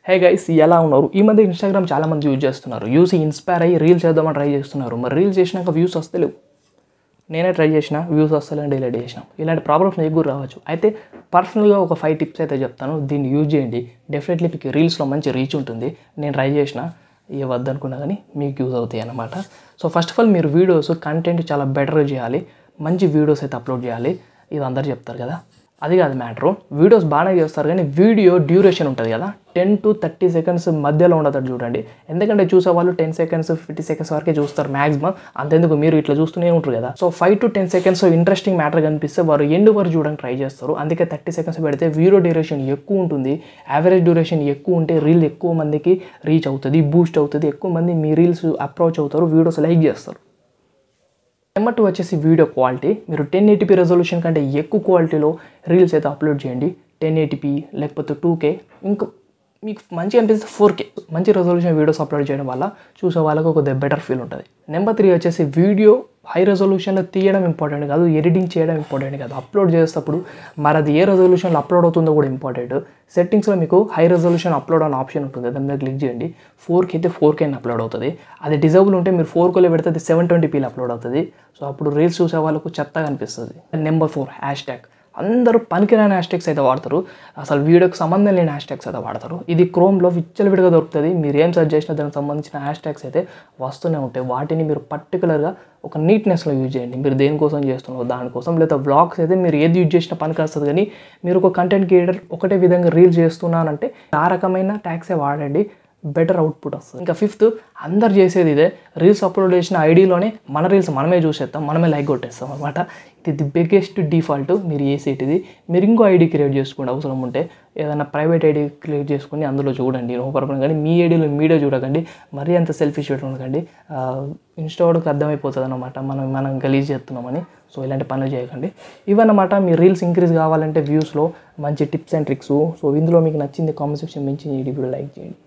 Hey guys ఎలా ఉన్నారు? ఈ మధ్య ఇన్‌స్టాగ్రామ్ చాలా మంది యూజ్ చేస్తున్నారు. యూజ్ ఇన్‌స్పైర్ అయ్యి రీల్స్ చేద్దామని ట్రై చేస్తున్నారు. మరి రీల్స్ చేసినాక వ్యూస్ వస్తలేవు. నేనే ట్రై చేసిన వ్యూస్ వస్తలేని డిలీట్ చేసిన. ఇలాంటి ప్రాబ్లమ్స్ మీకు కూడా రావచ్చు. అయితే పర్సనల్‌గా ఒక 5 టిప్స్ అయితే చెప్తాను. దీన్ని యూజ్ చేయండి. డెఫినెట్లీ మీకు రీల్స్‌లో మంచి రీచ్ ఉంటుంది. నేను ట్రై చేసిన ఏ వద్దనుకున్నా కానీ మీకు యూజ్ అవుతాయి అన్నమాట. సో ఫస్ట్ ఆఫ్ ఆల్ మీరు వీడియోస్ కంటెంట్ చాలా బెటర్‌గా చేయాలి. మంచి వీడియోస్ అయితే అప్లోడ్ చేయాలి. ఇది అందరూ చెప్తారు కదా. అది కాదు మ్యాటరు. వీడియోస్ బాగానే చేస్తారు కానీ వీడియో డ్యూరేషన్ ఉంటుంది కదా 10 to 30 సెకండ్స్ మధ్యలో ఉండదు చూడండి. ఎందుకంటే చూసేవాళ్ళు 10 సెకండ్స్ 50 సెకండ్స్ వరకే చూస్తారు మ్యాక్సిమం. అంతెందుకు మీరు ఇట్లా చూస్తూనే ఉంటారు కదా. So 5 to 10 seconds interesting matter కనిపిస్తే వారు ఎండ్ వరకు చూడడానికి ట్రై చేస్తారు. అందుకే 30 సెకండ్స్ పెడితే వీడియో డ్యూరేషన్ ఎక్కువ ఉంటుంది. యావరేజ్ డ్యూరేషన్ ఎక్కువ ఉంటే రీల్ ఎక్కువ మందికి రీచ్ అవుతుంది, బూస్ట్ అవుతుంది. ఎక్కువ మంది మీ రీల్స్ అప్రోచ్ అవుతారు, వీడియోస్ లైక్ చేస్తారు. నెంబర్ 2 వచ్చేసి వీడియో క్వాలిటీ. మీరు 1080p రెజల్యూషన్ కంటే ఎక్కువ క్వాలిటీలో రీల్స్ అయితే అప్లోడ్ చేయండి. 1080p లేకపోతే 2K ఇంకా మీకు మంచిగా అనిపిస్తే 4K మంచి రెజల్యూషన్ వీడియోస్ అప్లోడ్ చేయడం వల్ల చూసే వాళ్ళకు కొద్దిగా బెటర్ ఫీల్ ఉంటుంది. నెంబర్ 3 వచ్చేసి వీడియో హై రెజల్యూషన్లో తీయడం ఇంపార్టెంట్ కాదు, ఎడిటింగ్ చేయడం ఇంపార్టెంట్ కాదు. అప్లోడ్ చేసేటప్పుడు మరి అది ఏ రెజల్యూషన్లో అప్లోడ్ అవుతుందో కూడా ఇంపార్టెంట్. సెట్టింగ్స్లో మీకు హై రెజల్యూషన్ అప్లోడ్ అనే ఆప్షన్ ఉంటుంది, దాని మీద క్లిక్ చేయండి. 4K అయితే 4K అప్లోడ్ అవుతుంది. అది డిజేబుల్ ఉంటే మీరు 4Kలో పెడితే అది 720pలో అప్లోడ్ అవుతుంది. సో అప్పుడు రీల్స్ చూసే వాళ్ళకు చెత్తగా అనిపిస్తుంది. Number 4 hash tag. అందరూ పనికిరాని హ్యాష్ అయితే వాడతారు. అసలు వీడియోకి సంబంధం లేని హ్యాష్ అయితే వాడతారు. ఇది క్రోమ్లో విచ్చలవిడిగా దొరుకుతుంది. మీరు ఏం సెర్చ్ చేసినా దానికి సంబంధించిన హ్యాష్ అయితే వస్తూనే ఉంటాయి. వాటిని మీరు పర్టికులర్గా ఒక నీట్నెస్లో యూజ్ చేయండి. మీరు దేనికోసం చేస్తున్నారో దానికోసం. లేదా వ్లాగ్స్ అయితే మీరు ఏది యూజ్ చేసినా పనికి వస్తుంది. కానీ మీరు ఒక కంటెంట్ క్రియేటర్ ఒకటే విధంగా రీల్స్ చేస్తున్నానంటే ఆ రకమైన ట్యాగ్సే వాడండి, బెటర్ అవుట్పుట్ వస్తుంది. ఇంకా 5th అందరు చేసేది ఇదే. రీల్స్ అప్లోడ్ చేసిన ఐడిలోనే మన రీల్స్ మనమే చూసేస్తాం, మనమే లైక్ కొట్టేస్తాం అనమాట. ఇది ది బిగ్గెస్ట్ డిఫాల్ట్ మీరు చేసేటిది. మీరు ఇంకో ఐడి క్రియేట్ చేసుకోండి అవసరం ఉంటే. ఏదైనా ప్రైవేట్ ఐడి క్రియేట్ చేసుకుని అందులో చూడండి, నో ప్రాబ్లం. కానీ మీ ఐడిలో మీడియా చూడకండి, మరీ అంత సెల్ఫిష్ ఉండకండి. ఇన్స్టావాడికి అర్థమైపోతుంది అనమాట మనం గలీజ్ చేస్తున్నామని. సో ఇలాంటి పనులు చేయకండి. ఇవన్నమాట మీ రీల్స్ ఇంక్రీజ్ కావాలంటే వ్యూస్లో మంచి టిప్స్ అండ్ ట్రిక్స్. సో ఇందులో మీకు నచ్చింది కామెంట్ సెక్షన్ మెన్షన్ చేయండి, వీడియో లైక్ చేయండి.